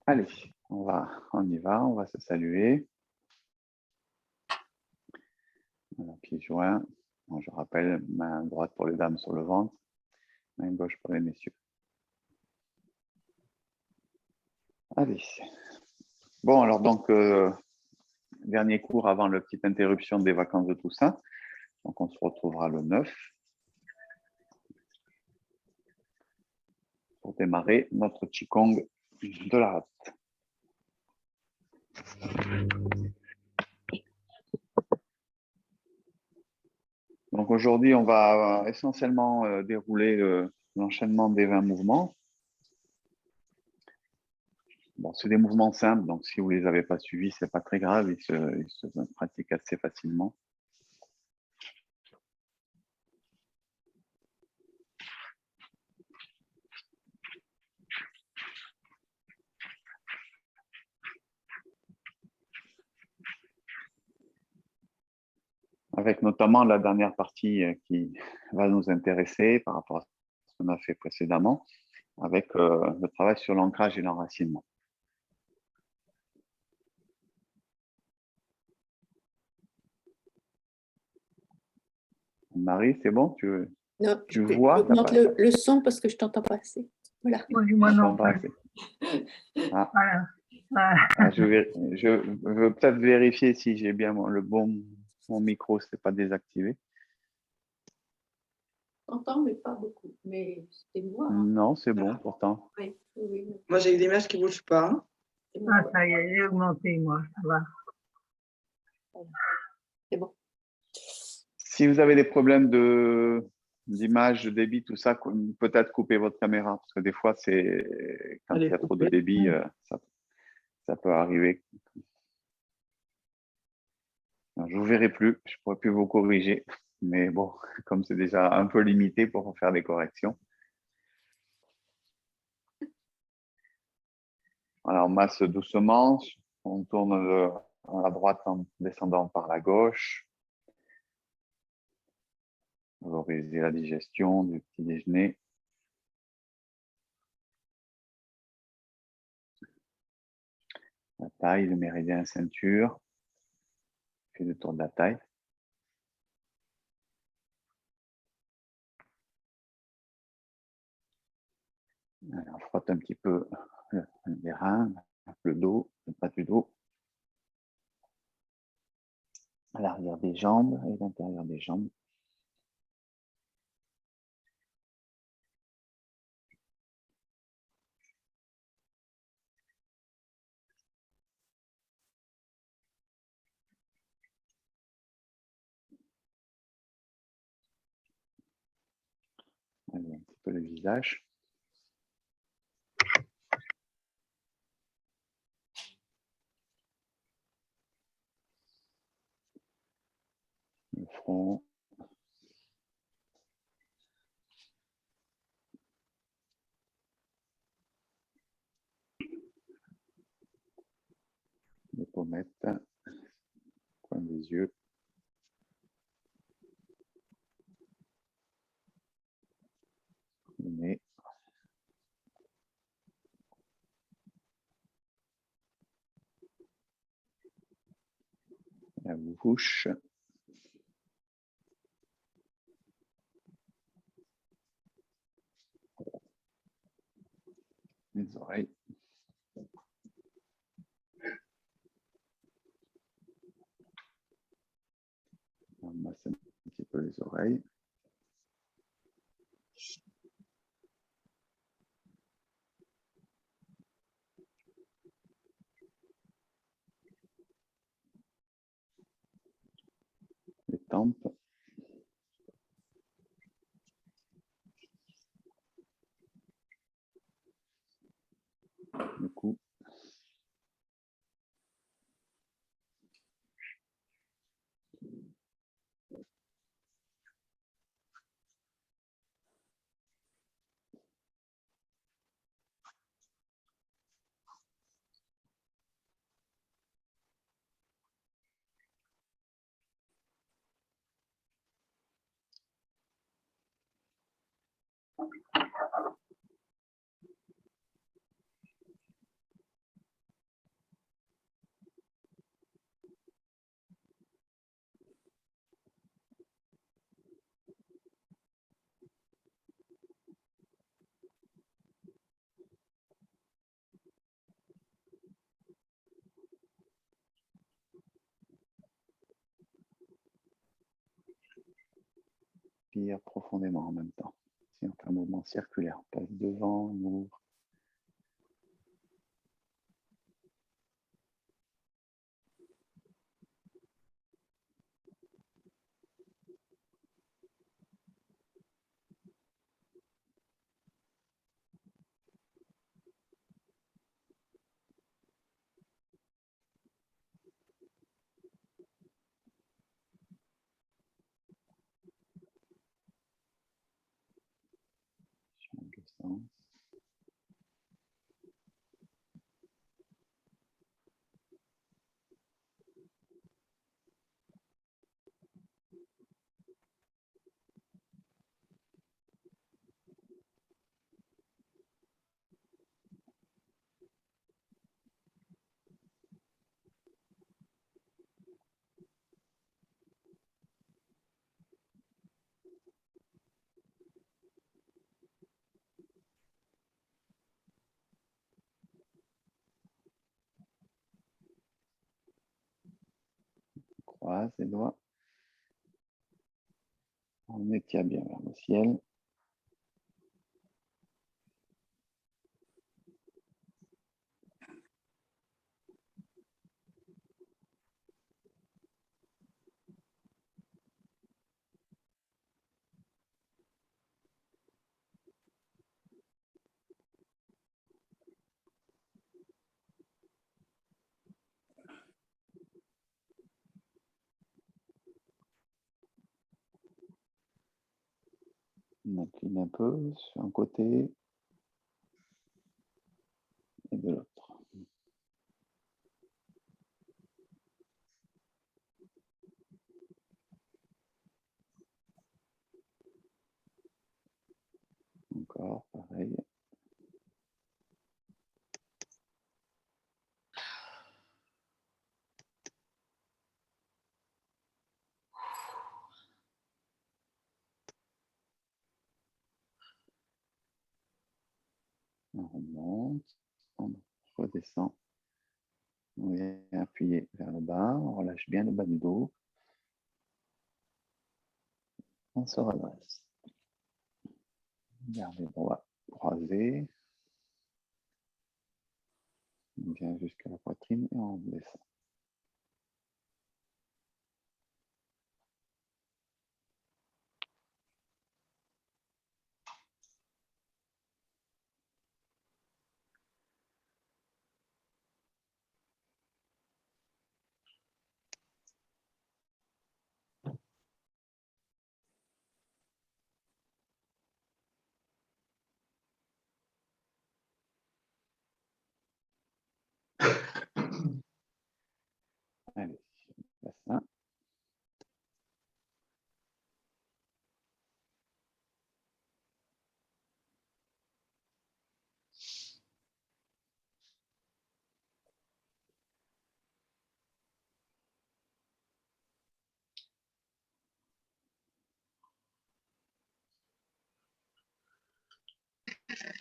Allez, on y va, on va se saluer. Voilà, pieds joints. Bon, je rappelle, main droite pour les dames sur le ventre, main gauche pour les messieurs. Allez. Bon, alors donc, dernier cours avant la petite interruption des vacances de Toussaint. Donc, on se retrouvera le 9 pour démarrer notre Qigong de la rate. Donc, aujourd'hui, on va essentiellement dérouler l'enchaînement des 20 mouvements. Bon, c'est des mouvements simples, donc si vous ne les avez pas suivis, ce n'est pas très grave, ils se pratiquent assez facilement. Avec notamment la dernière partie qui va nous intéresser par rapport à ce qu'on a fait précédemment, avec le travail sur l'ancrage et l'enracinement. Marie, c'est bon? Non, tu vois? Augmente le son parce que je t'entends pas assez. Voilà. Oui, moi non plus. Ah. Voilà. Ah, je veux peut-être vérifier si j'ai bien mon micro, c'est pas désactivé. J'entends, mais pas beaucoup. Mais c'était moi. Hein. Non, c'est bon pourtant. Oui, oui. Moi, j'ai l'image qui ne bouge pas. Hein. Ah, ça y est, j'ai augmenté, moi. Ça va. C'est bon. Si vous avez des problèmes d'image, de débit, tout ça, peut-être couper votre caméra, parce que des fois, quand il y a trop de débit, ça peut arriver. Alors, je ne vous verrai plus, je ne pourrai plus vous corriger, mais bon, comme c'est déjà un peu limité pour faire des corrections. Alors, on masse doucement, on tourne à la droite en descendant par la gauche. Favoriser la digestion du petit déjeuner. La taille, le méridien ceinture. Fait le tour de la taille. Alors, on frotte un petit peu les reins, le dos, le bas du dos. À l'arrière des jambes et l'intérieur des jambes. Allez, un petit peu le visage. Le front. Les pommettes. Coin des yeux. Le nez. La bouche. Les oreilles. On masse un petit peu les oreilles. Les tempes. Le cou. respire profondément en même temps. Si on fait un mouvement circulaire, on passe devant, on ouvre. Change de sens. Croise les doigts. On étire bien vers le ciel. On incline un peu sur un côté et de l'autre. Encore, pareil. On remonte, on redescend. On vient appuyer vers le bas, on relâche bien le bas du dos. On se redresse. Garde les bras croisés. On vient jusqu'à la poitrine et on descend. Allez, bassin.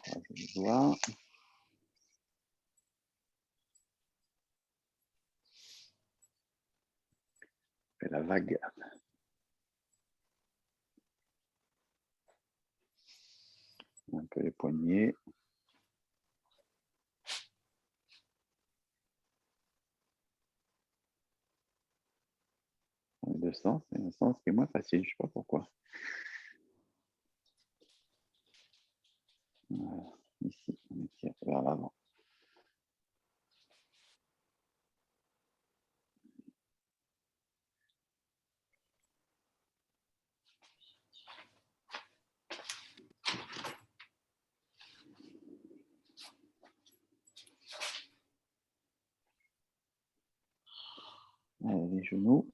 Croisez les doigts. Fait la vague. Un peu les poignets. Dans les deux sens, c'est un sens qui est moins facile, je ne sais pas pourquoi. Voilà. Ici, on étire vers l'avant. Allez, les genoux.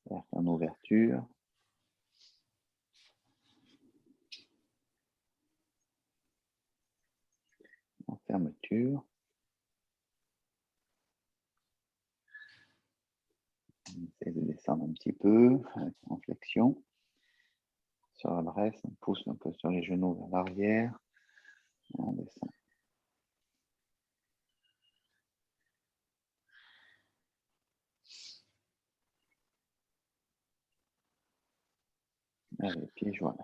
Faire en ouverture. En fermeture. On essaie de descendre un petit peu, en flexion. Sur l'adresse, on pousse un peu sur les genoux vers l'arrière. On descend. Allez, pieds joints.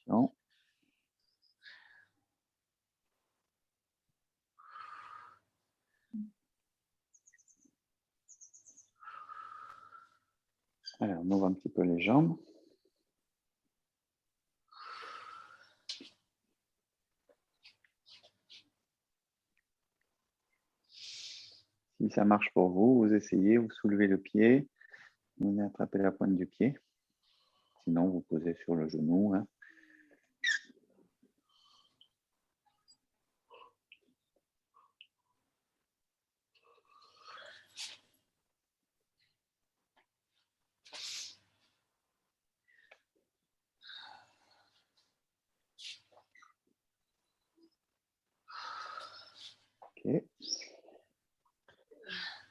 Attention. Alors, on ouvre un petit peu les jambes. Si ça marche pour vous, vous essayez, vous soulevez le pied, vous venez attraper la pointe du pied. Sinon, vous posez sur le genou. Hein. Ok.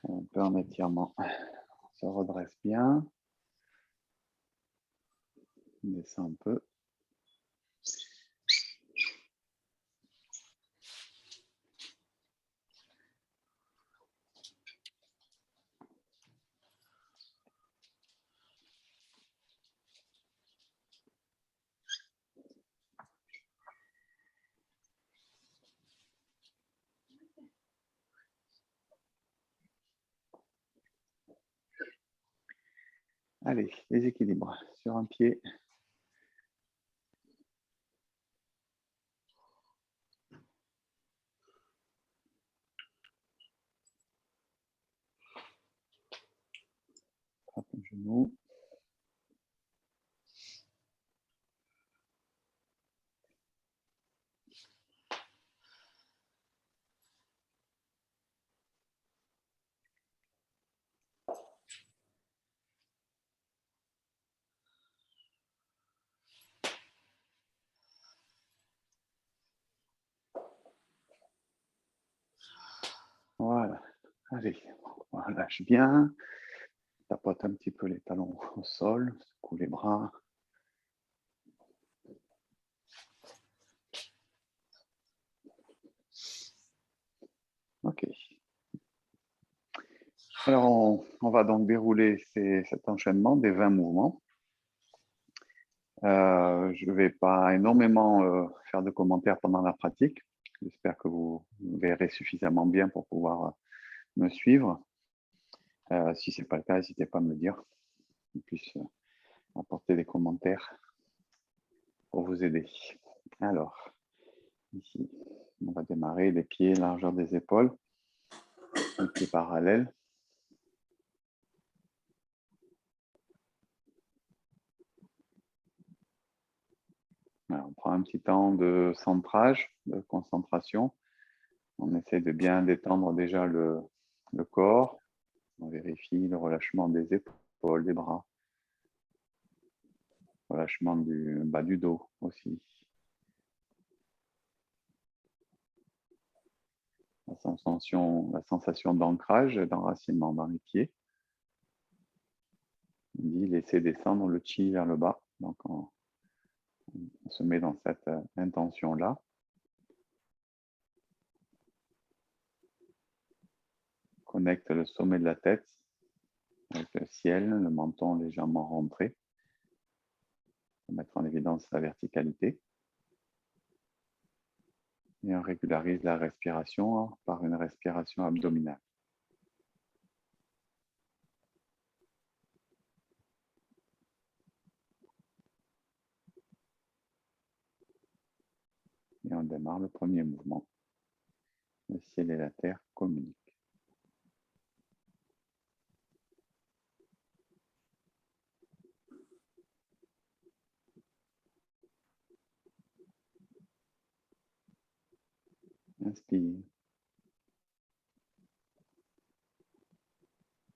Un peu en étirement. On se redresse bien. On descend un peu. Allez, les équilibres sur un pied. Attrape le genou. Voilà. Allez, on lâche bien. Tapote un petit peu les talons au sol. Secoue les bras. Ok. Alors, on va donc dérouler cet enchaînement des 20 mouvements. Je ne vais pas énormément faire de commentaires pendant la pratique. J'espère que vous verrez suffisamment bien pour pouvoir me suivre. Si ce n'est pas le cas, n'hésitez pas à me le dire. Je puisse apporter des commentaires pour vous aider. Alors, ici, on va démarrer les pieds, largeur des épaules, les pieds parallèles. Alors, on prend un petit temps de centrage, de concentration. On essaie de bien détendre déjà le corps. On vérifie le relâchement des épaules, des bras. Relâchement du bas du dos aussi. La sensation d'ancrage, d'enracinement dans les pieds. On dit laisser descendre le chi vers le bas. Donc, on se met dans cette intention-là. Connecte le sommet de la tête avec le ciel, le menton légèrement rentré. Pour mettre en évidence la verticalité. Et on régularise la respiration par une respiration abdominale. Et on démarre le premier mouvement. Le ciel et la terre communiquent. Inspire.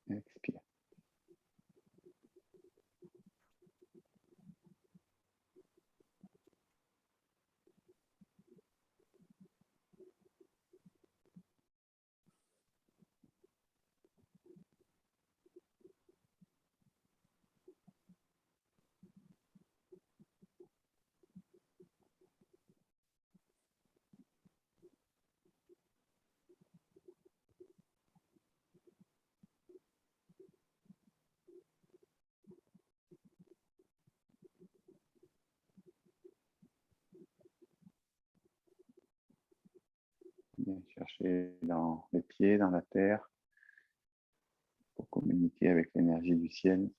Expire. Bien chercher dans les pieds, dans la terre, pour communiquer avec l'énergie du ciel.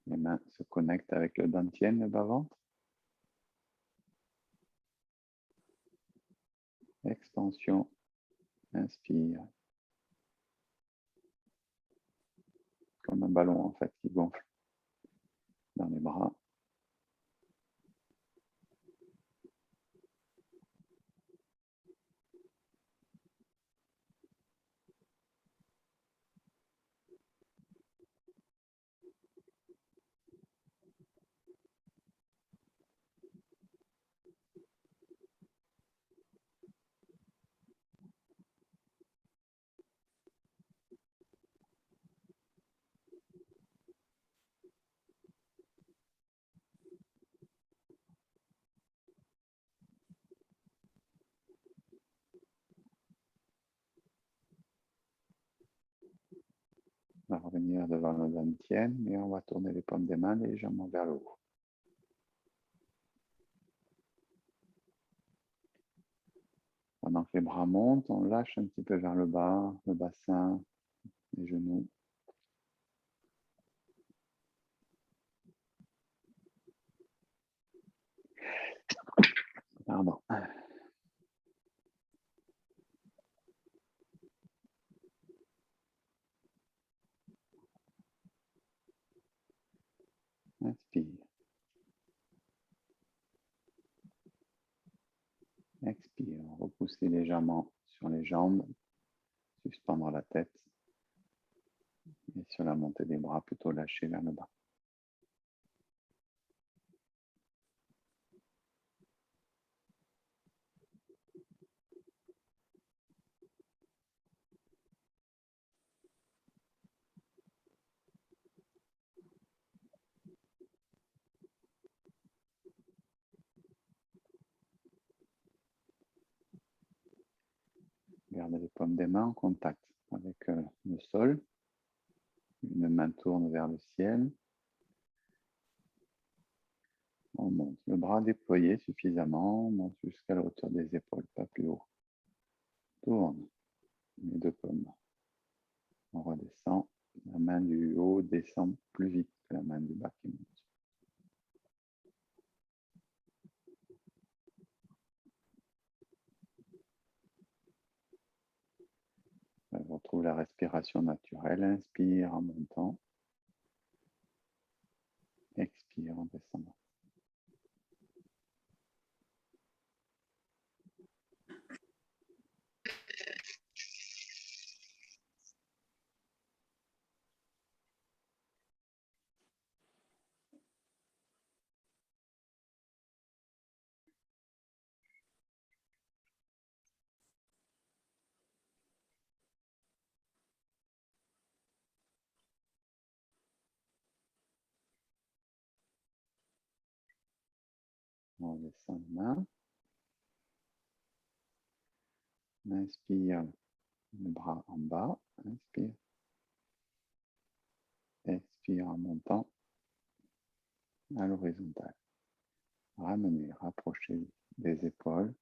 Les mains se connectent avec le dantian, le bas-ventre. Extension. Inspire. Comme un ballon en fait qui gonfle dans les bras. On va revenir devant le dantian et on va tourner les paumes des mains légèrement vers le haut. Pendant que les bras montent, on lâche un petit peu vers le bas, le bassin, les genoux. Pardon. Inspire. Expire. Repousser légèrement sur les jambes, suspendre la tête. Et sur la montée des bras, plutôt lâcher vers le bas. Gardez les paumes des mains en contact avec le sol. Une main tourne vers le ciel. On monte le bras déployé suffisamment. On monte jusqu'à la hauteur des épaules, pas plus haut. Tourne les deux paumes. On redescend. La main du haut descend plus vite que la main du bas qui monte. On retrouve la respiration naturelle. Inspire en montant. Expire en descendant. On descend la main. Inspire le bras en bas. Inspire. Expire en montant à l'horizontale. Ramenez, rapprochez des épaules,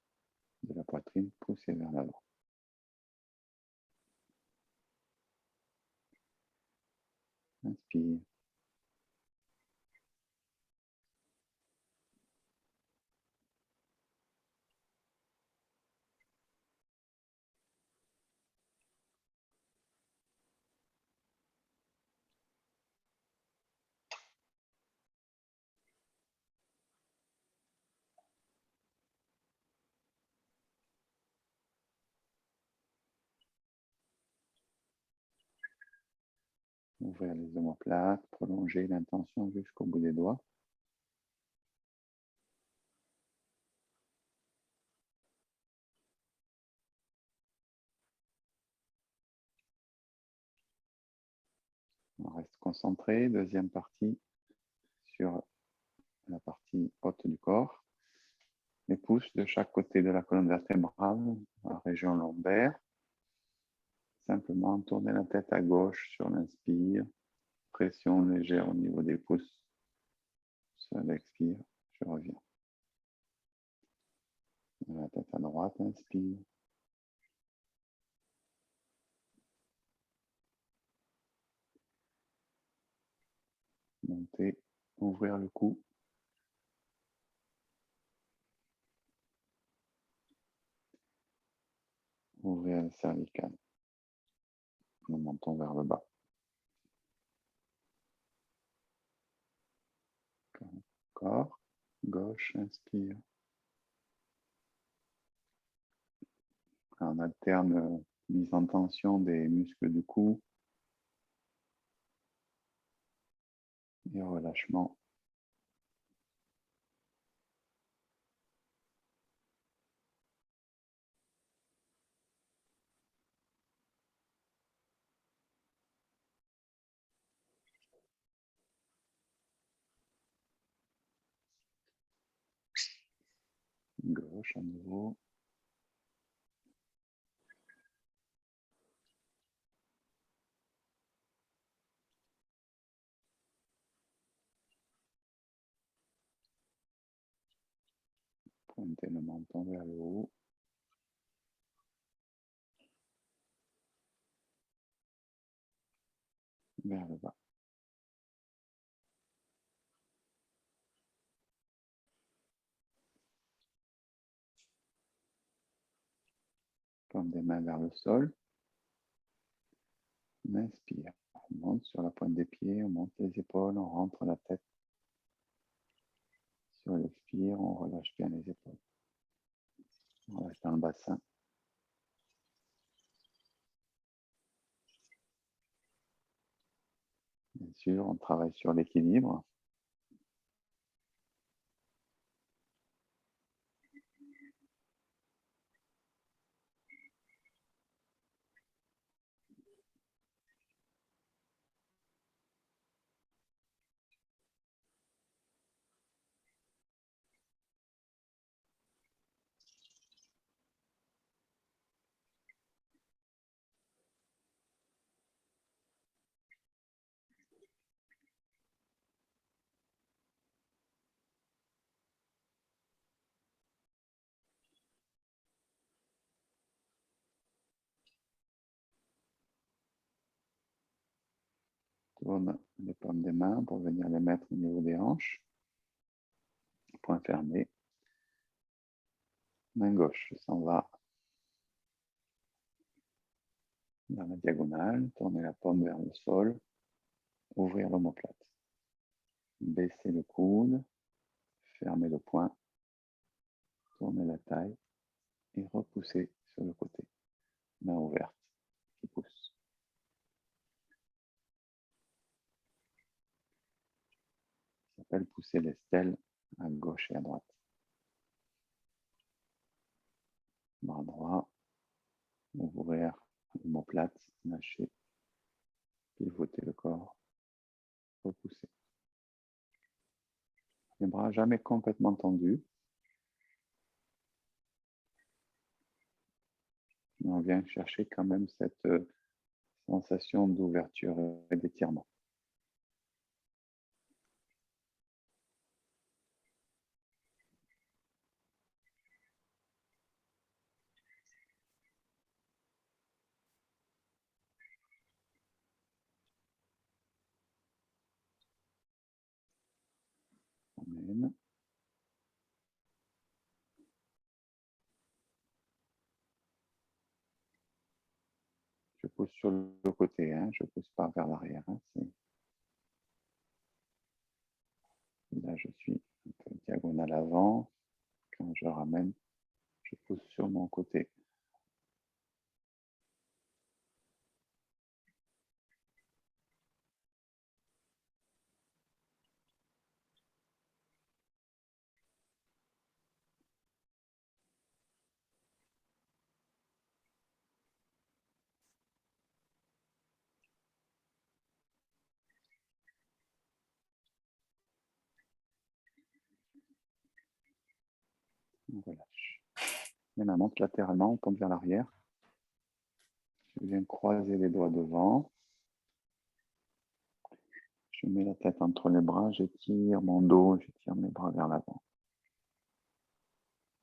de la poitrine, poussez vers l'avant. Inspire. Ouvrir les omoplates, prolonger l'intention jusqu'au bout des doigts. On reste concentré. Deuxième partie sur la partie haute du corps. Les pouces de chaque côté de la colonne vertébrale, la région lombaire. simplement tourner la tête à gauche sur l'inspire. Pression légère au niveau des pouces. Sur l'expire, je reviens. La tête à droite, inspire. Monter, ouvrir le cou. Ouvrir le cervical. Le menton vers le bas. Corps, gauche, inspire. On alterne mise en tension des muscles du cou et relâchement. Gauche à nouveau. Pointez le menton vers le haut. Vers le bas. Paume des mains vers le sol. On inspire. On monte sur la pointe des pieds, on monte les épaules, on rentre la tête. Sur l'expire, on relâche bien les épaules. On relâche dans le bassin. Bien sûr, on travaille sur l'équilibre. Tourne les paumes des mains pour venir les mettre au niveau des hanches. Point fermé. Main gauche s'en va dans la diagonale. Tournez la paume vers le sol. Ouvrir l'omoplate. Baissez le coude. Fermez le poing. Tournez la taille. Et repoussez sur le côté. Main ouverte qui pousse. Ça s'appelle pousser les stèles à gauche et à droite. Bras droit, ouvrir l'omoplate, lâcher, pivoter le corps, repousser. Les bras jamais complètement tendus. Mais on vient chercher quand même cette sensation d'ouverture et d'étirement. Amen. Je pousse sur le côté, hein. Je ne pousse pas vers l'arrière. Hein. Là, je suis un peu diagonale avant. Quand je ramène, je pousse sur mon côté. On relâche. Les mains montent latéralement, on tombe vers l'arrière. Je viens croiser les doigts devant. Je mets la tête entre les bras, j'étire mon dos, j'étire mes bras vers l'avant.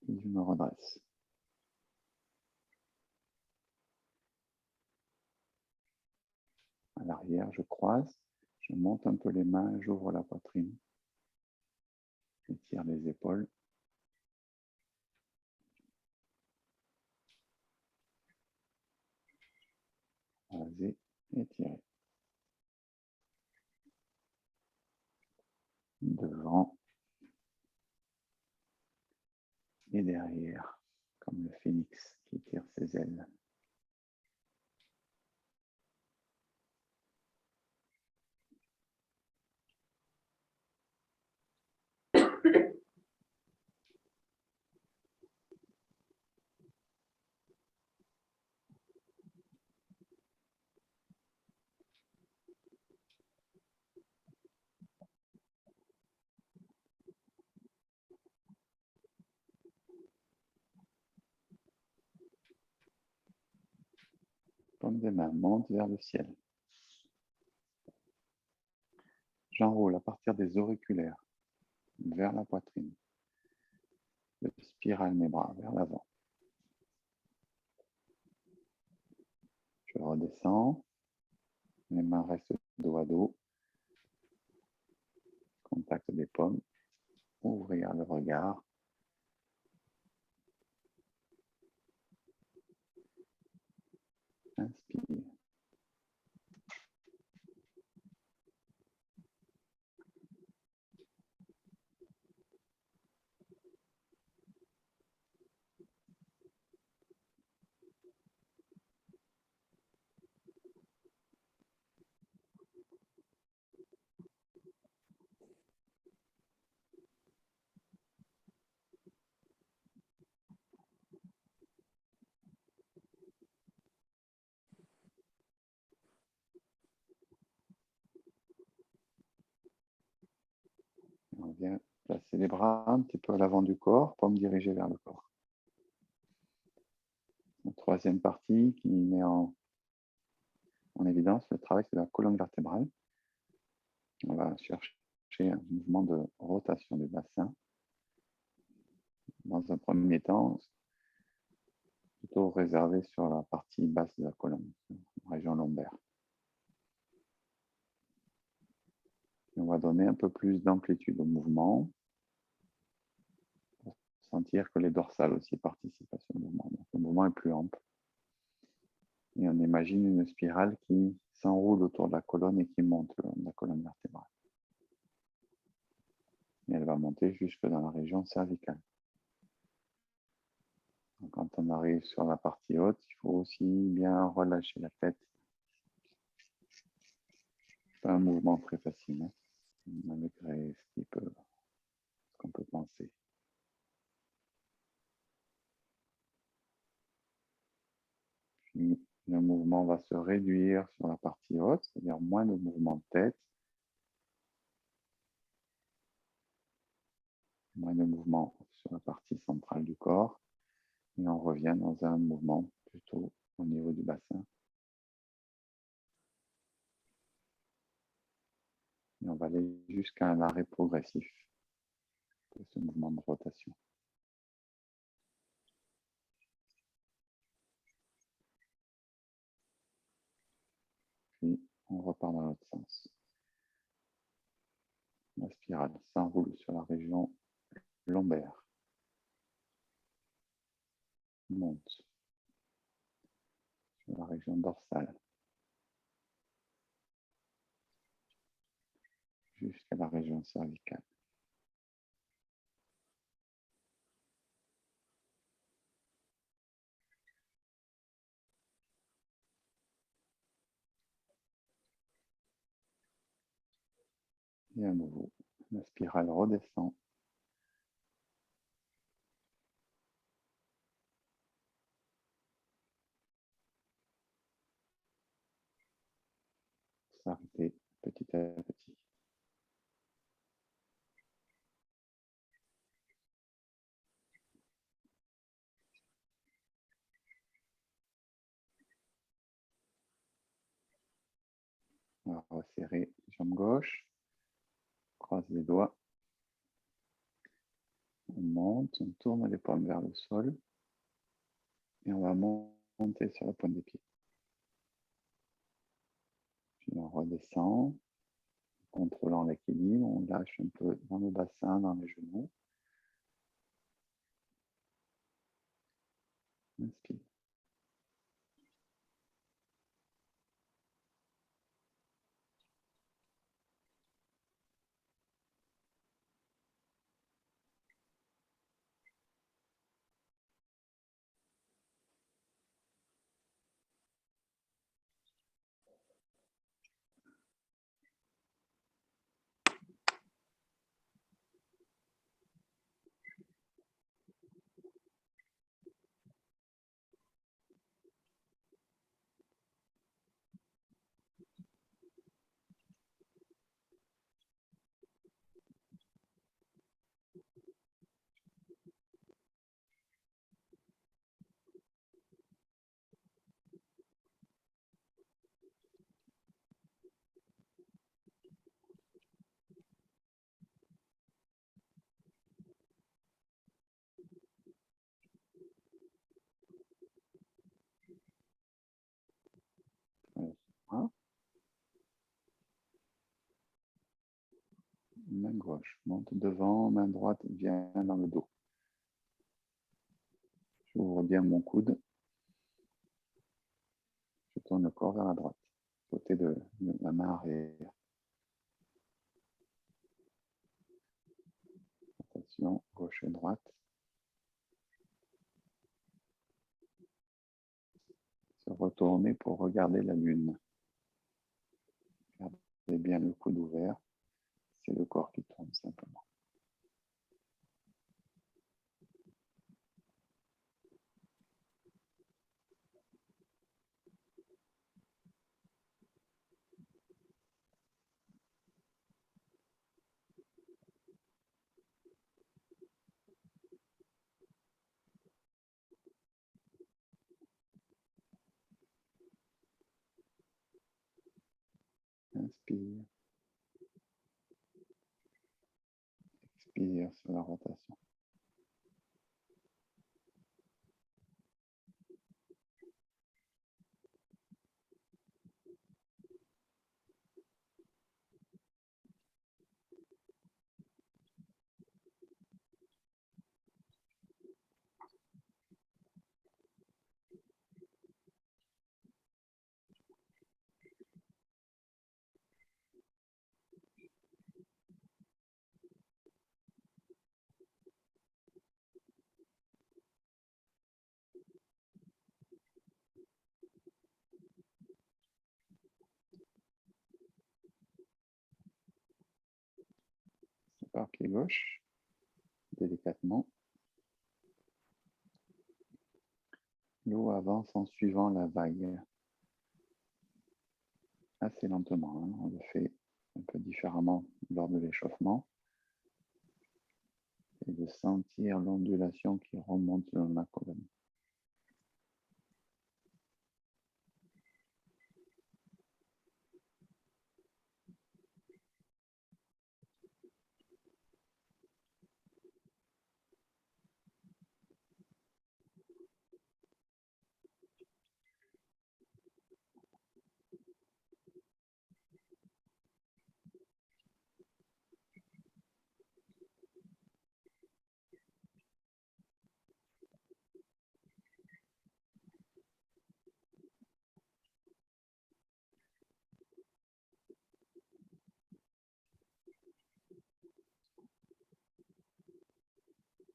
Et je me redresse. À l'arrière, je croise, je monte un peu les mains, j'ouvre la poitrine. J'étire les épaules. Croiser, étirer. Devant et derrière, comme le phénix qui tire ses ailes. Paume des mains monte vers le ciel. J'enroule à partir des auriculaires vers la poitrine. Je spirale mes bras vers l'avant. Je redescends. Mes mains restent dos à dos. Contact des paumes. Ouvrir le regard. Inspire. On vient placer les bras un petit peu à l'avant du corps, paume dirigée vers le corps. La troisième partie qui met en évidence le travail de la colonne vertébrale. On va chercher un mouvement de rotation du bassin. Dans un premier temps, plutôt réservé sur la partie basse de la colonne, la région lombaire. Et on va donner un peu plus d'amplitude au mouvement, pour sentir que les dorsales aussi participent à ce mouvement. Donc, le mouvement est plus ample. Et on imagine une spirale qui s'enroule autour de la colonne et qui monte le long de la colonne vertébrale. Et elle va monter jusque dans la région cervicale. Donc, quand on arrive sur la partie haute, il faut aussi bien relâcher la tête. C'est pas un mouvement très facile, hein, malgré ce qu'on peut penser. Puis, le mouvement va se réduire sur la partie haute, c'est-à-dire moins de mouvement de tête, moins de mouvement sur la partie centrale du corps, et on revient dans un mouvement plutôt au niveau du bassin. Et on va aller jusqu'à un arrêt progressif de ce mouvement de rotation. Puis, on repart dans l'autre sens. La spirale s'enroule sur la région lombaire. Monte sur la région dorsale. Jusqu'à la région cervicale. Et à nouveau, la spirale redescend. S'arrêter petit à petit. On va resserrer jambe gauche. Croise les doigts. On monte, on tourne les paumes vers le sol. Et on va monter sur la pointe des pieds. Puis on redescend, contrôlant l'équilibre. On lâche un peu dans le bassin, dans les genoux. Inspire. Voilà. Main gauche, monte devant, main droite vient dans le dos. J'ouvre bien mon coude. Je tourne le corps vers la droite, côté de la main arrière. Attention, gauche et droite. Se retourner pour regarder la lune. Gardez bien le coude ouvert. C'est le corps qui tourne simplement. Inspire. Expire sur la rotation. Par pied gauche, délicatement. L'eau avance en suivant la vague. Assez lentement, hein. On le fait un peu différemment lors de l'échauffement. Et de sentir l'ondulation qui remonte dans la colonne.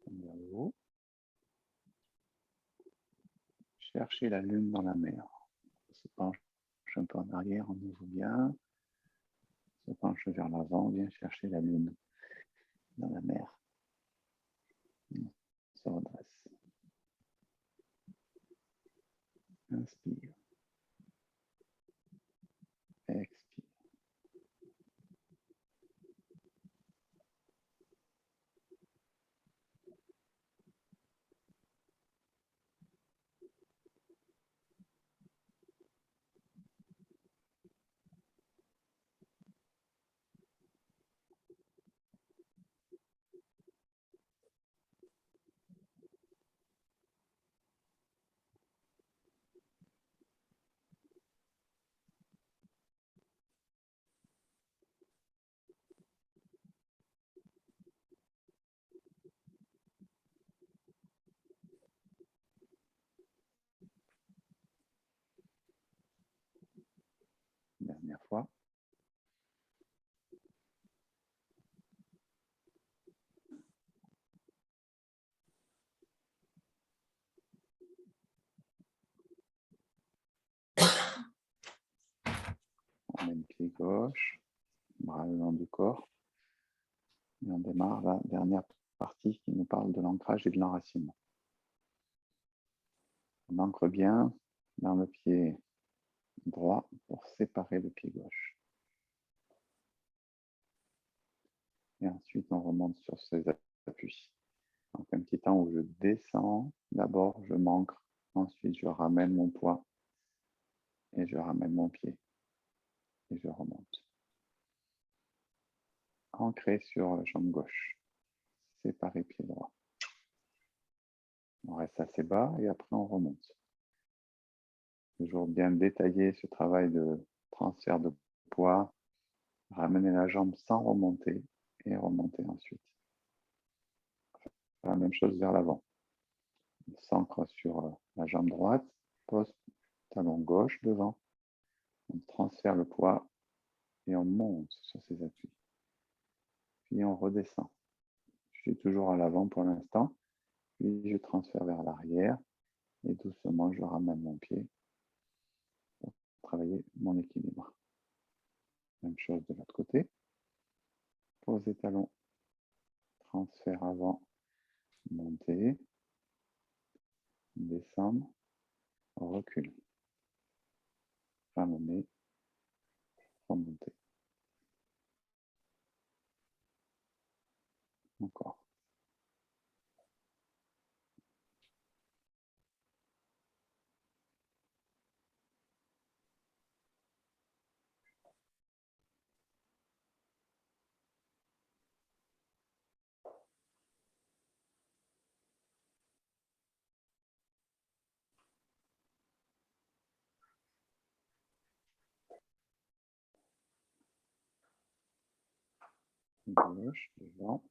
Vers le haut. Cherchez la lune dans la mer. On se penche un peu en arrière, on ouvre bien. On se penche vers l'avant, on vient chercher la lune dans la mer. On se redresse. Inspire. Expire. gauche, bras le long du corps. Et on démarre la dernière partie qui nous parle de l'ancrage et de l'enracinement. On ancre bien dans le pied droit pour séparer le pied gauche. Et ensuite, on remonte sur ces appuis. Donc, un petit temps où je descends. D'abord, je m'ancre. Ensuite, je ramène mon poids. Et je ramène mon pied. Et je remonte. Ancré sur la jambe gauche. Séparer pied droit. On reste assez bas et après, on remonte. Toujours bien détailler ce travail de transfert de poids. Ramener la jambe sans remonter et remonter ensuite. La même chose vers l'avant. On s'ancre sur la jambe droite, pose talon gauche devant, on transfère le poids et on monte sur ces appuis. Puis on redescend. Je suis toujours à l'avant pour l'instant, puis je transfère vers l'arrière et doucement je ramène mon pied pour travailler mon équilibre. Même chose de l'autre côté. Poser talon, transfert avant, monter, descendre, recul, ramener, remonter. Encore. Gauche, devant.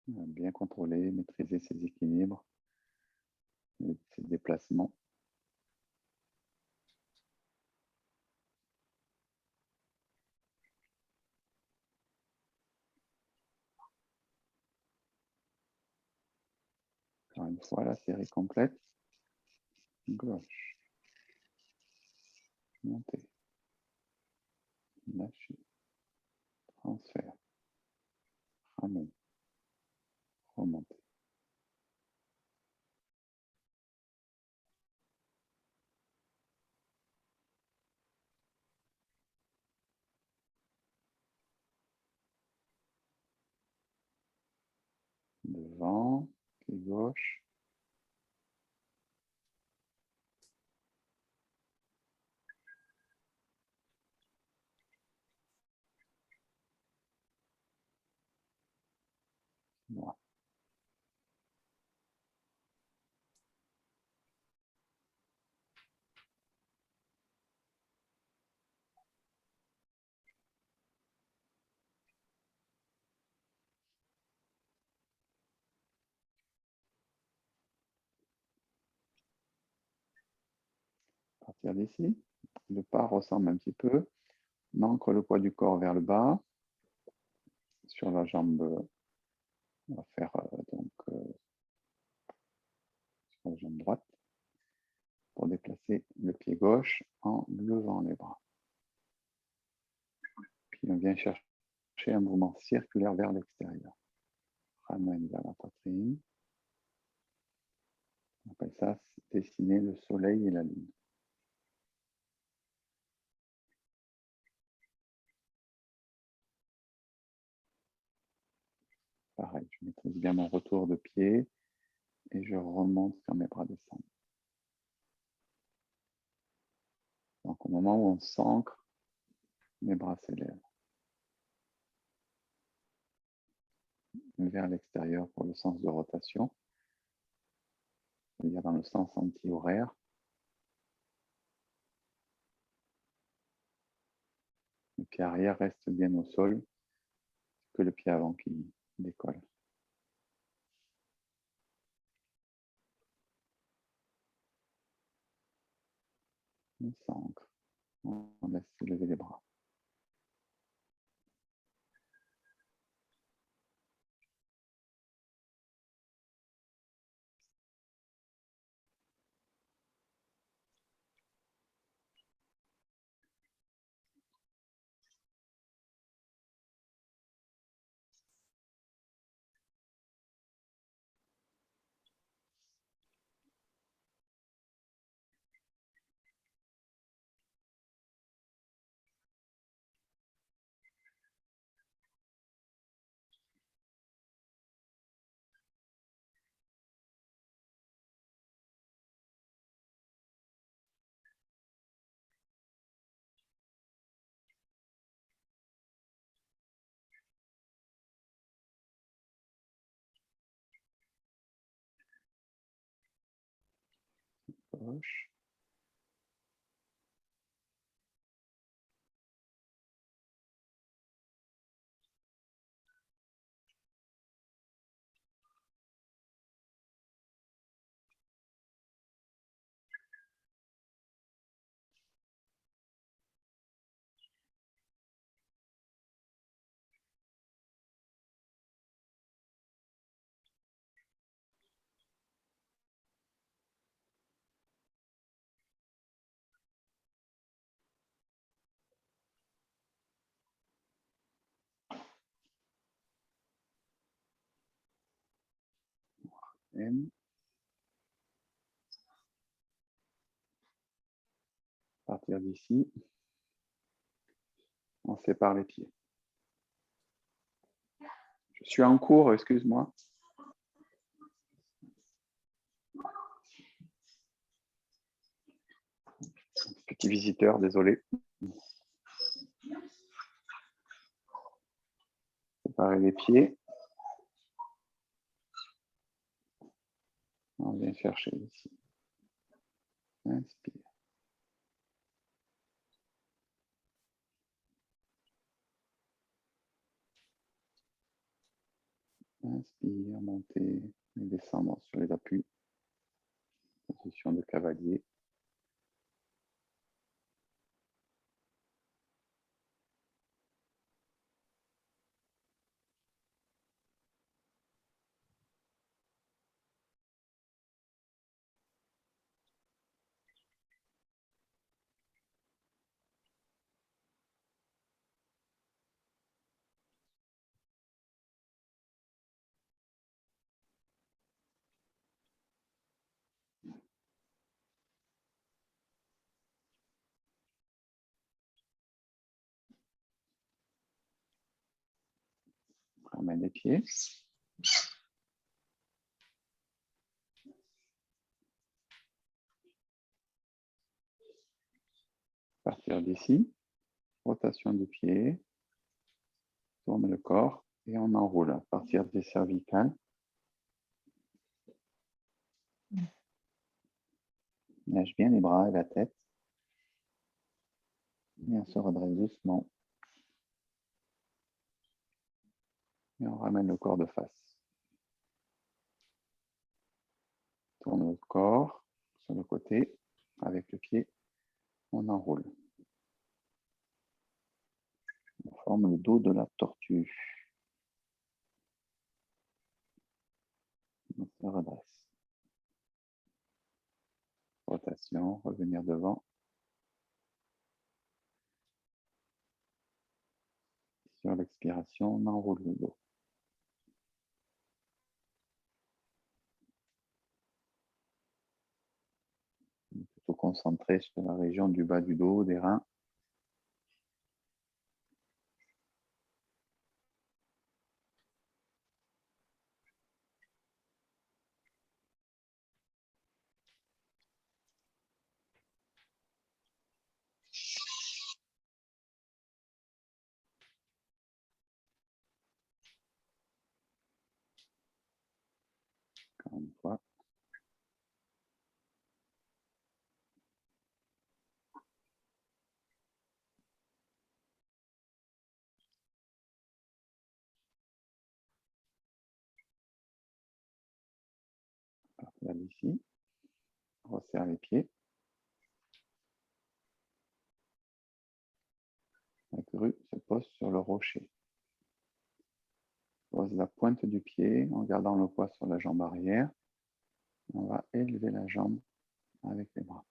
Bien contrôler, maîtriser ses équilibres et ses déplacements. Encore une fois, la série complète. Gauche. Monter. Lâcher. Transfert. Ramène. Remonter. Devant. Pied gauche. Droit. À partir d'ici, le pas ressemble un petit peu. On ancre le poids du corps vers le bas. Sur la jambe, on va faire sur la jambe droite pour déplacer le pied gauche en levant les bras. Puis on vient chercher un mouvement circulaire vers l'extérieur. Ramène vers la poitrine. On appelle ça dessiner le soleil et la lune. Pareil, je maîtrise bien mon retour de pied et je remonte quand mes bras descendent. Donc au moment où on s'ancre, mes bras s'élèvent vers l'extérieur pour le sens de rotation, c'est-à-dire dans le sens anti-horaire. Le pied arrière reste bien au sol, que le pied avant qui décolle. On s'ancre, on laisse lever les bras. gauche. M. À partir d'ici, on sépare les pieds. Je suis en cours, excuse-moi. Petit visiteur, désolé. Séparer les pieds. On vient chercher ici. Inspire. Inspire, monter et descendre sur les appuis. Position de cavalier. Ramène les pieds. Partir d'ici. Rotation du pied. Tourne le corps et on enroule. À partir des cervicales. Lâche bien les bras et la tête. Et on se redresse doucement. Et on ramène le corps de face. Tourne le corps sur le côté. Avec le pied, on enroule. On forme le dos de la tortue. On se redresse. Rotation, revenir devant. Sur l'expiration, on enroule le dos. On est plutôt concentré sur la région du bas du dos, des reins. Encore une fois. Là, ici. On resserre les pieds. La grue se pose sur le rocher. Pose la pointe du pied en gardant le poids sur la jambe arrière. On va élever la jambe avec les bras.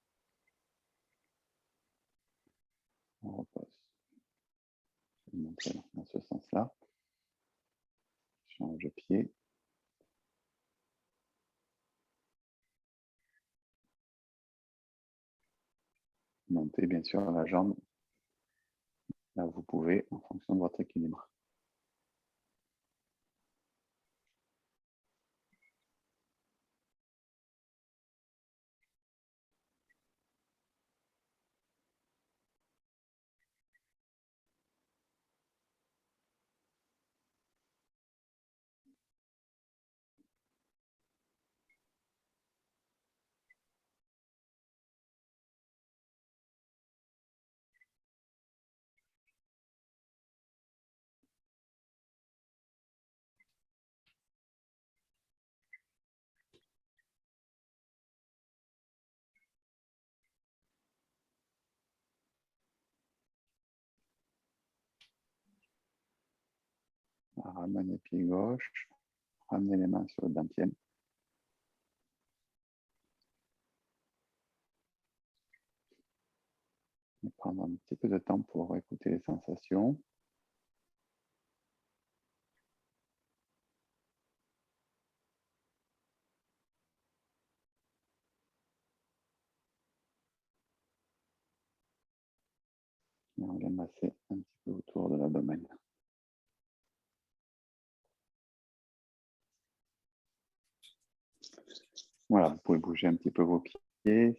On repose. Je vais montrer dans ce sens-là. Change de pied. Montez bien sûr la jambe. Là, vous pouvez, en fonction de votre équilibre. Ramenez pied gauche. Ramenez les mains sur le dantienne. Et prendre un petit peu de temps pour écouter les sensations. Et on vient masser un petit peu autour de l'abdomen. Voilà, vous pouvez bouger un petit peu vos pieds.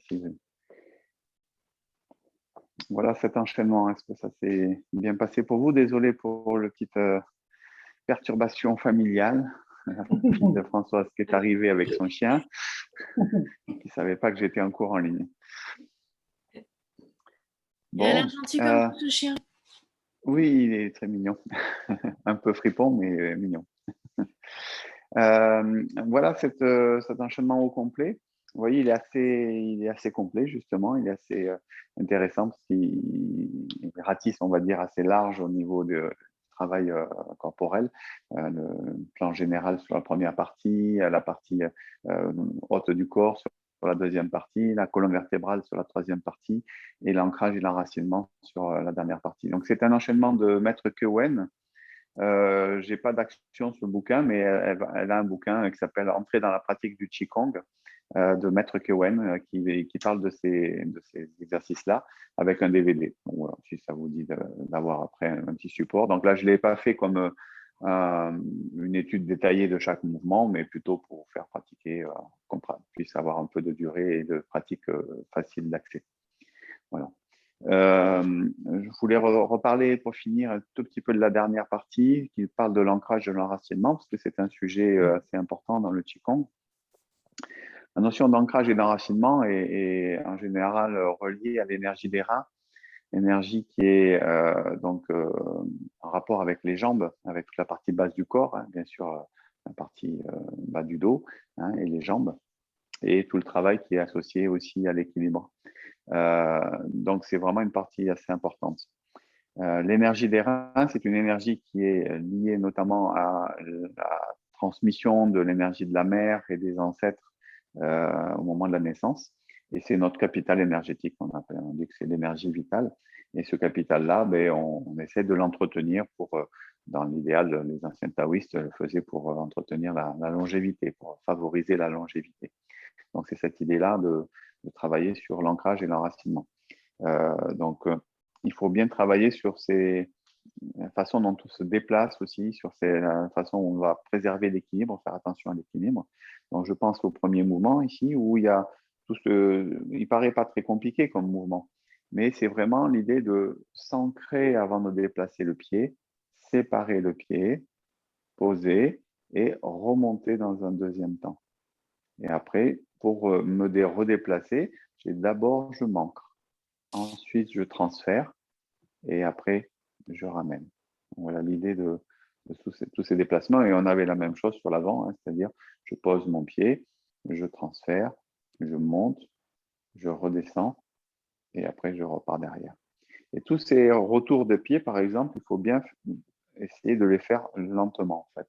Voilà cet enchaînement. Est-ce que ça s'est bien passé pour vous? Désolé pour le petite perturbation familiale. La fille de Françoise qui est arrivée avec son chien, qui ne savait pas que j'étais en cours en ligne. Bon, il a l'air gentil comme ce chien. Oui, il est très mignon. Un peu fripon, mais mignon. Voilà cet enchaînement au complet. Vous voyez, il est assez complet, justement. Il est assez intéressant parce qu'il ratisse, on va dire, assez large au niveau du travail corporel. Le plan général sur la première partie, la partie haute du corps sur la deuxième partie, la colonne vertébrale sur la troisième partie et l'ancrage et l'enracinement sur la dernière partie. Donc, c'est un enchaînement de Maître Keowen. Je n'ai pas d'action sur le bouquin, mais elle a un bouquin qui s'appelle Entrer dans la pratique du Qigong de Maître Keowen qui parle de ces exercices-là avec un DVD. Donc, voilà, si ça vous dit d'avoir après un petit support. Donc là, je ne l'ai pas fait comme une étude détaillée de chaque mouvement, mais plutôt pour faire pratiquer, qu'on puisse avoir un peu de durée et de pratique facile d'accès. Voilà. Je voulais reparler pour finir un tout petit peu de la dernière partie qui parle de l'ancrage de l'enracinement parce que c'est un sujet assez important dans le Qigong. La notion d'ancrage et d'enracinement est en général reliée à l'énergie des reins, énergie qui est en rapport avec les jambes, avec toute la partie basse du corps, hein, bien sûr la partie bas du dos hein, et les jambes, et tout le travail qui est associé aussi à l'équilibre. Donc, c'est vraiment une partie assez importante. L'énergie des reins, c'est une énergie qui est liée notamment à la transmission de l'énergie de la mère et des ancêtres au moment de la naissance. Et c'est notre capital énergétique, on dit que c'est l'énergie vitale. Et ce capital-là, on essaie de l'entretenir pour, dans l'idéal, les anciens taoïstes le faisaient pour entretenir la longévité, pour favoriser la longévité. Donc, c'est cette idée-là de travailler sur l'ancrage et l'enracinement. Il faut bien travailler sur la façon dont on se déplace aussi, sur la façon où on va préserver l'équilibre, faire attention à l'équilibre. Donc, je pense au premier mouvement ici, où il y a il paraît pas très compliqué comme mouvement, mais c'est vraiment l'idée de s'ancrer avant de déplacer le pied, séparer le pied, poser et remonter dans un deuxième temps. Et après, pour me redéplacer, d'abord je m'ancre, ensuite je transfère et après je ramène. Voilà l'idée de tous ces déplacements. Et on avait la même chose sur l'avant, hein, c'est-à-dire je pose mon pied, je transfère, je monte, je redescends et après je repars derrière. Et tous ces retours de pied, par exemple, il faut bien essayer de les faire lentement en fait.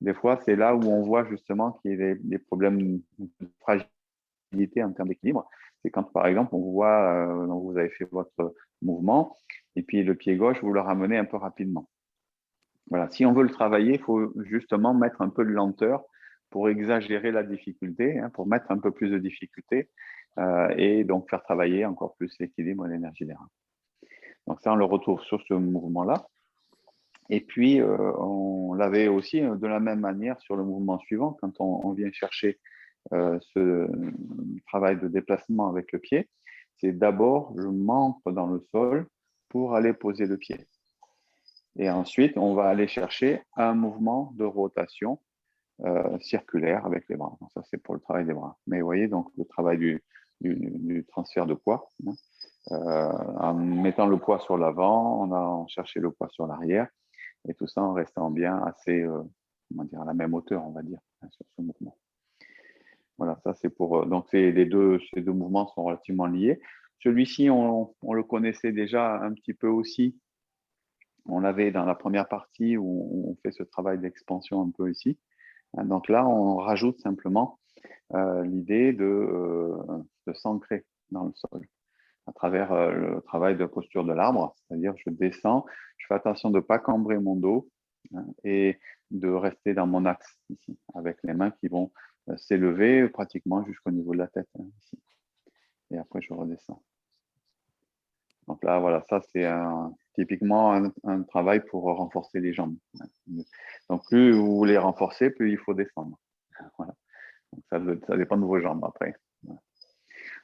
Des fois, c'est là où on voit justement qu'il y a des problèmes de fragilité en termes d'équilibre. C'est quand, par exemple, on voit, vous avez fait votre mouvement, et puis le pied gauche, vous le ramenez un peu rapidement. Voilà. Si on veut le travailler, il faut justement mettre un peu de lenteur pour exagérer la difficulté, hein, pour mettre un peu plus de difficulté, et donc faire travailler encore plus l'équilibre et l'énergie des reins. Donc ça, on le retrouve sur ce mouvement-là. Et puis, on l'avait aussi de la même manière sur le mouvement suivant, quand on vient chercher ce travail de déplacement avec le pied, c'est d'abord, je m'ancre dans le sol pour aller poser le pied. Et ensuite, on va aller chercher un mouvement de rotation circulaire avec les bras. Donc ça, c'est pour le travail des bras. Mais vous voyez, donc le travail du transfert de poids, hein, en mettant le poids sur l'avant, en allant chercher le poids sur l'arrière, et tout ça en restant bien assez, à la même hauteur, on va dire, hein, sur ce mouvement. Voilà, ça c'est pour. Donc ces deux mouvements sont relativement liés. Celui-ci, on le connaissait déjà un petit peu aussi On l'avait dans la première partie où on fait ce travail d'expansion un peu ici. Donc là, on rajoute simplement l'idée de s'ancrer dans le sol à travers le travail de posture de l'arbre, c'est-à-dire je descends, je fais attention de ne pas cambrer mon dos et de rester dans mon axe ici, avec les mains qui vont s'élever pratiquement jusqu'au niveau de la tête ici. Et après, je redescends. Donc là, voilà, ça c'est typiquement un travail pour renforcer les jambes. Donc plus vous les renforcez, plus il faut descendre. Voilà. Donc ça dépend de vos jambes après.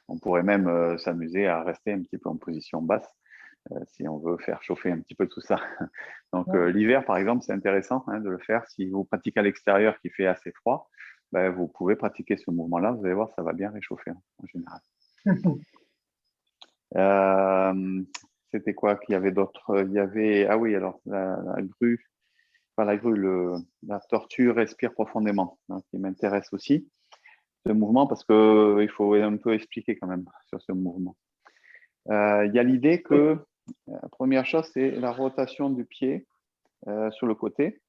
On pourrait même s'amuser à rester un petit peu en position basse si on veut faire chauffer un petit peu tout ça. Donc l'hiver, par exemple, c'est intéressant de le faire. Si vous pratiquez à l'extérieur qui fait assez froid, ben, vous pouvez pratiquer ce mouvement-là. Vous allez voir, ça va bien réchauffer en général. C'était quoi qu'il y avait d'autre? Il y avait, ah oui, alors la grue, pas la grue, la tortue respire profondément, qui m'intéresse aussi, ce mouvement, parce qu'il faut un peu expliquer quand même sur ce mouvement. Il y a l'idée que la première chose, c'est la rotation du pied sur le côté.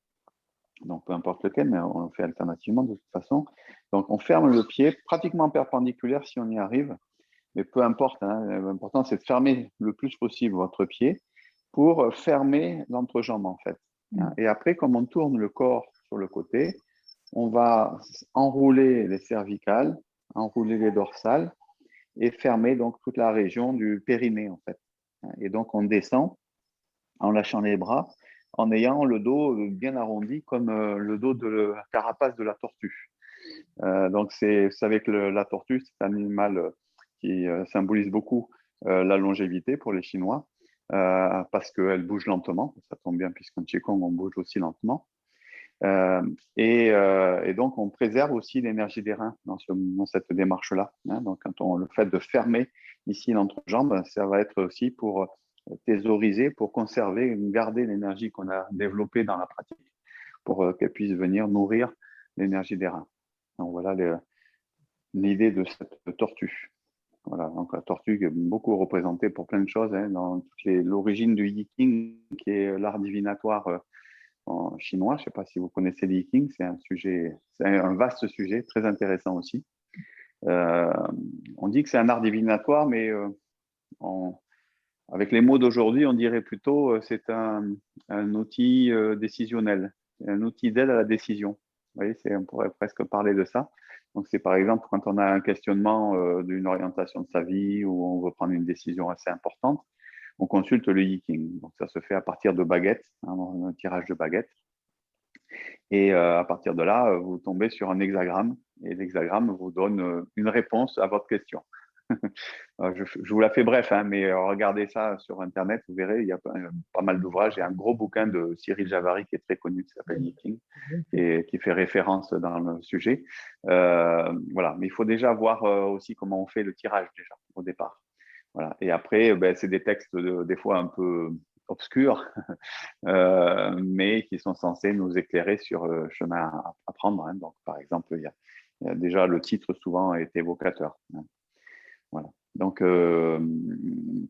Donc, peu importe lequel, mais on le fait alternativement de toute façon. Donc, on ferme le pied pratiquement perpendiculaire si on y arrive. Mais peu importe, l'important c'est de fermer le plus possible votre pied pour fermer l'entrejambe en fait. Et après, comme on tourne le corps sur le côté, on va enrouler les cervicales, enrouler les dorsales et fermer donc toute la région du périnée en fait. Et donc on descend en lâchant les bras, en ayant le dos bien arrondi comme le dos de la carapace de la tortue. Donc vous savez que la tortue, c'est un animal qui symbolise beaucoup la longévité pour les Chinois, parce qu'elle bouge lentement. Ça tombe bien, puisqu'en Qigong, on bouge aussi lentement. Et donc, on préserve aussi l'énergie des reins dans cette démarche-là. Donc, le fait de fermer ici l'entrejambe, ça va être aussi pour thésauriser, pour conserver, garder l'énergie qu'on a développée dans la pratique, pour qu'elle puisse venir nourrir l'énergie des reins. Donc, voilà l'idée de cette tortue. Voilà, donc la tortue est beaucoup représentée pour plein de choses, dans l'origine du Yiking, qui est l'art divinatoire en chinois. Je ne sais pas si vous connaissez le Yiking, c'est un vaste sujet, très intéressant aussi. On dit que c'est un art divinatoire, mais avec les mots d'aujourd'hui, on dirait plutôt c'est un outil décisionnel, un outil d'aide à la décision. Vous voyez, on pourrait presque parler de ça. Donc, c'est par exemple quand on a un questionnement d'une orientation de sa vie ou on veut prendre une décision assez importante, on consulte le Yiking. Donc, ça se fait à partir de baguettes, un tirage de baguettes. Et à partir de là, vous tombez sur un hexagramme et l'hexagramme vous donne une réponse à votre question. Je vous la fais bref, mais regardez ça sur Internet, vous verrez, il y a pas mal d'ouvrages. Il y a un gros bouquin de Cyril Javary qui est très connu, qui s'appelle Yiking, et qui fait référence dans le sujet. Voilà, mais il faut déjà voir aussi comment on fait le tirage déjà au départ. Voilà. Et après, c'est des textes des fois un peu obscurs, mais qui sont censés nous éclairer sur le chemin à prendre. Donc, par exemple, il y a déjà le titre souvent est évocateur. Voilà. Donc,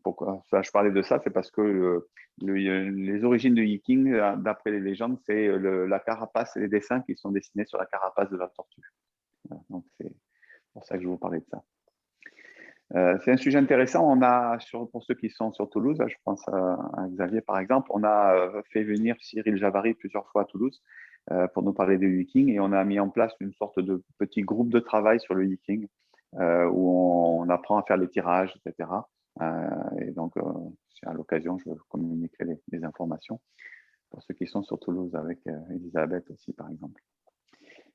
pourquoi je parlais de ça, c'est parce que les origines du Yiking, d'après les légendes, c'est la carapace et les dessins qui sont dessinés sur la carapace de la tortue. Voilà. Donc, c'est pour ça que je vous parlais de ça. C'est un sujet intéressant. On a, pour ceux qui sont sur Toulouse, je pense à Xavier par exemple, on a fait venir Cyril Javary plusieurs fois à Toulouse pour nous parler du Yiking et on a mis en place une sorte de petit groupe de travail sur le Yiking où on apprend à faire les tirages, etc. Et donc, à l'occasion, je communiquerai les informations pour ceux qui sont sur Toulouse avec Elisabeth aussi, par exemple.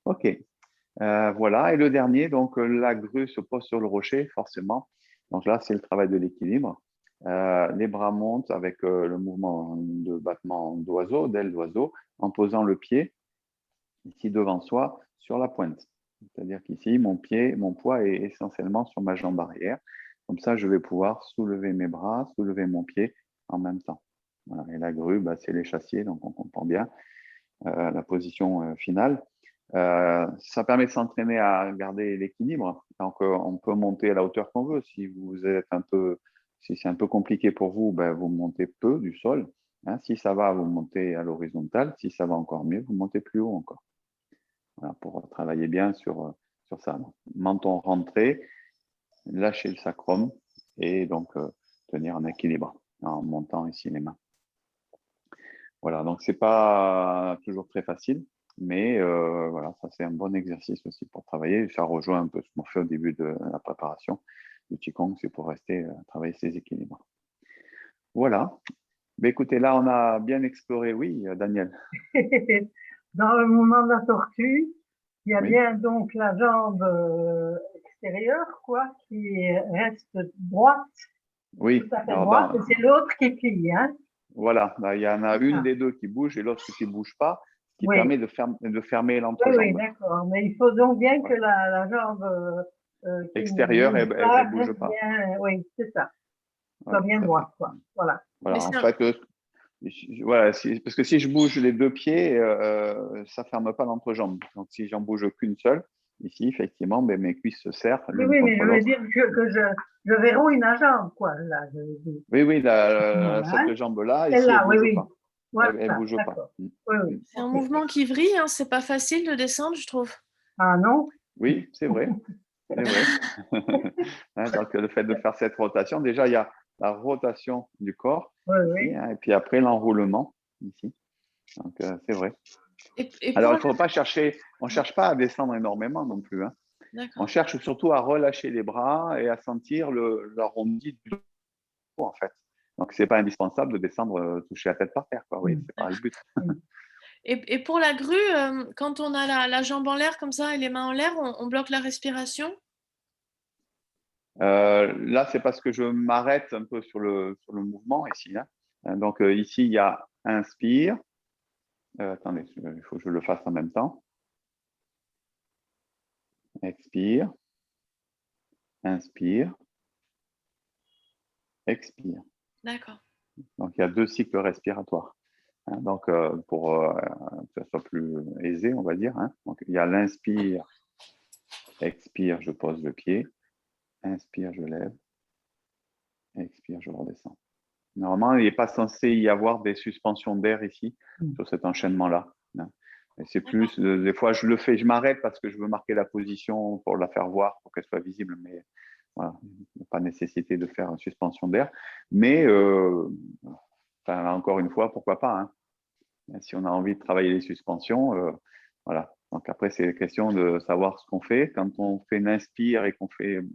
OK. Voilà. Et le dernier, donc la grue se pose sur le rocher, forcément. Donc là, c'est le travail de l'équilibre. Les bras montent avec le mouvement de battement d'oiseau, d'aile d'oiseau, en posant le pied ici devant soi sur la pointe. C'est-à-dire qu'ici, mon poids est essentiellement sur ma jambe arrière. Comme ça, je vais pouvoir soulever mes bras, soulever mon pied en même temps. Voilà. Et la grue, c'est les chassiers, donc on comprend bien la position finale. Ça permet de s'entraîner à garder l'équilibre. Donc, on peut monter à la hauteur qu'on veut. Si c'est un peu compliqué pour vous, vous montez peu du sol. Hein, si ça va, vous montez à l'horizontale. Si ça va encore mieux, vous montez plus haut encore. Voilà, pour travailler bien sur ça. Menton rentré, lâcher le sacrum et donc tenir en équilibre en montant ici les mains. Voilà, donc c'est pas toujours très facile, mais voilà, ça c'est un bon exercice aussi pour travailler. Ça rejoint un peu ce qu'on fait au début de la préparation du Qigong, c'est pour rester travailler ses équilibres. Voilà. Mais écoutez, là on a bien exploré, oui, Daniel. Dans le mouvement de la tortue, il y a Oui. bien donc la jambe extérieure, quoi, qui reste droite. Oui. Tout à fait droite, et c'est l'autre qui plie, hein. Voilà, il y en a une des deux qui bouge et l'autre qui ne bouge pas, ce qui Oui. permet de fermer l'entrejambe. Oui, d'accord. Mais il faut donc bien que la jambe extérieure, elle ne bouge pas. Bien, oui, c'est ça. Voilà, soit bien droite, quoi. Voilà. Voilà, en fait, voilà, parce que si je bouge les deux pieds, ça ne ferme pas l'entrejambe. Donc, si j'en bouge qu'une seule, ici, effectivement, ben, mes cuisses se serrent. Oui, mais je veux dire que je verrouille ma jambe, quoi. Là, oui, cette jambe-là, ici, elle ne bouge pas. Voilà, elle ne bouge pas. Oui. C'est un mouvement qui vrille, hein, c'est pas facile de descendre, je trouve. Ah non? Oui, c'est vrai. C'est vrai. Hein, donc, le fait de faire cette rotation, déjà, il y a la rotation du corps, ici, hein, et puis après l'enroulement, ici. Donc, c'est vrai. Alors, il ne faut pas chercher, on ne cherche pas à descendre énormément non plus. Hein. On cherche surtout à relâcher les bras et à sentir l'arrondi du dos, en fait. Donc, ce n'est pas indispensable de descendre, toucher la tête par terre. Quoi. Oui, ce n'est pas le but. Et pour la grue, quand on a la jambe en l'air comme ça et les mains en l'air, on bloque la respiration? Là, c'est parce que je m'arrête un peu sur le mouvement ici. Hein. Donc, ici, il y a inspire. Attendez, il faut que je le fasse en même temps. Expire. Inspire. Expire. D'accord. Donc, il y a 2 cycles respiratoires. Hein. Donc, pour que ça soit plus aisé, on va dire. Hein. Donc, il y a l'inspire. Expire, je pose le pied. Inspire, je lève. Expire, je redescends. Normalement, il n'est pas censé y avoir des suspensions d'air ici, sur cet enchaînement-là. C'est plus, des fois, je le fais, je m'arrête parce que je veux marquer la position pour la faire voir, pour qu'elle soit visible, mais voilà, il n'y a pas nécessité de faire une suspension d'air. Mais, encore une fois, pourquoi pas, hein. Si on a envie de travailler les suspensions, voilà. Donc après, c'est question de savoir ce qu'on fait. Quand on fait une inspire et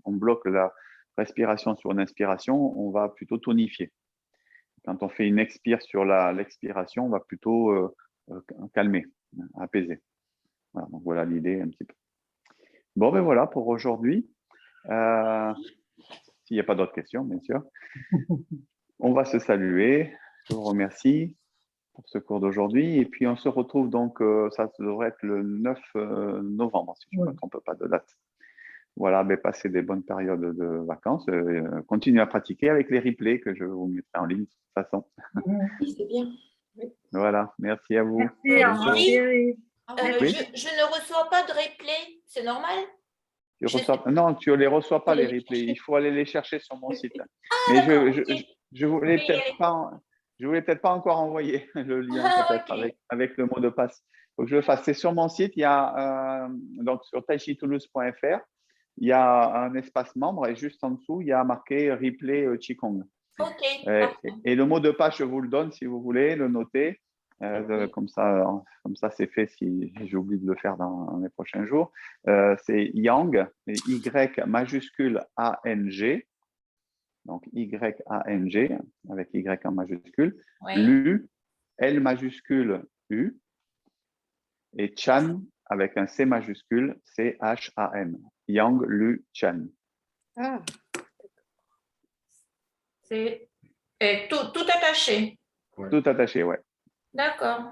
on bloque la respiration sur une inspiration, on va plutôt tonifier. Quand on fait une expire sur l'expiration, on va plutôt calmer, apaiser. Voilà, donc voilà l'idée un petit peu. Bon, ben voilà pour aujourd'hui. S'il n'y a pas d'autres questions, bien sûr. On va se saluer. Je vous remercie pour ce cours d'aujourd'hui. Et puis, on se retrouve donc, ça devrait être le 9 novembre, si je ne me trompe pas de date. Voilà, ben, passez des bonnes périodes de vacances. Continuez à pratiquer avec les replays que je vous mettrai en ligne de toute façon. Oui, c'est bien. Oui. Voilà, merci à vous. Merci, je ne reçois pas de replay, c'est normal? Non, tu ne les reçois pas, les replays. Il faut aller les chercher sur mon site. Mais je ne voulais peut-être pas encore envoyer le lien avec le mot de passe. Il faut que je le fasse. C'est sur mon site. Il y a, donc sur taichitoulouse.fr, il y a un espace membre et juste en dessous, il y a marqué replay Qigong. Et le mot de passe, je vous le donne si vous voulez le noter. Comme ça, c'est fait si j'oublie de le faire dans les prochains jours. C'est Yang, Y majuscule A-N-G, donc Y-A-N-G, avec Y en majuscule, Lu, L majuscule U, et Chan, avec un C majuscule, C-H-A-N. Yang, Lu, Chan. Ah. C'est tout attaché. Tout attaché, ouais. D'accord.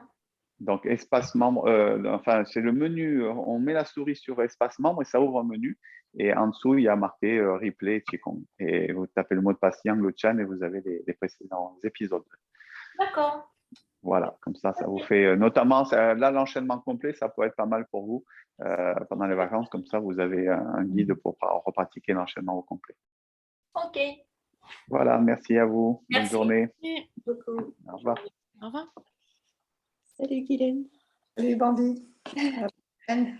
Donc, espace membre, enfin, c'est le menu, on met la souris sur espace membre et ça ouvre un menu. Et en dessous, il y a marqué replay Qigong. Et vous tapez le mot de passe Yang Luchan et vous avez les précédents épisodes. D'accord. Voilà, comme ça vous fait, notamment, là, l'enchaînement complet, ça peut être pas mal pour vous pendant les vacances. Comme ça, vous avez un guide pour repratiquer l'enchaînement au complet. OK. Voilà, merci à vous. Merci. Bonne journée. Beaucoup. Au revoir. Au revoir. Salut Guylaine. Salut Bambi. À la prochaine.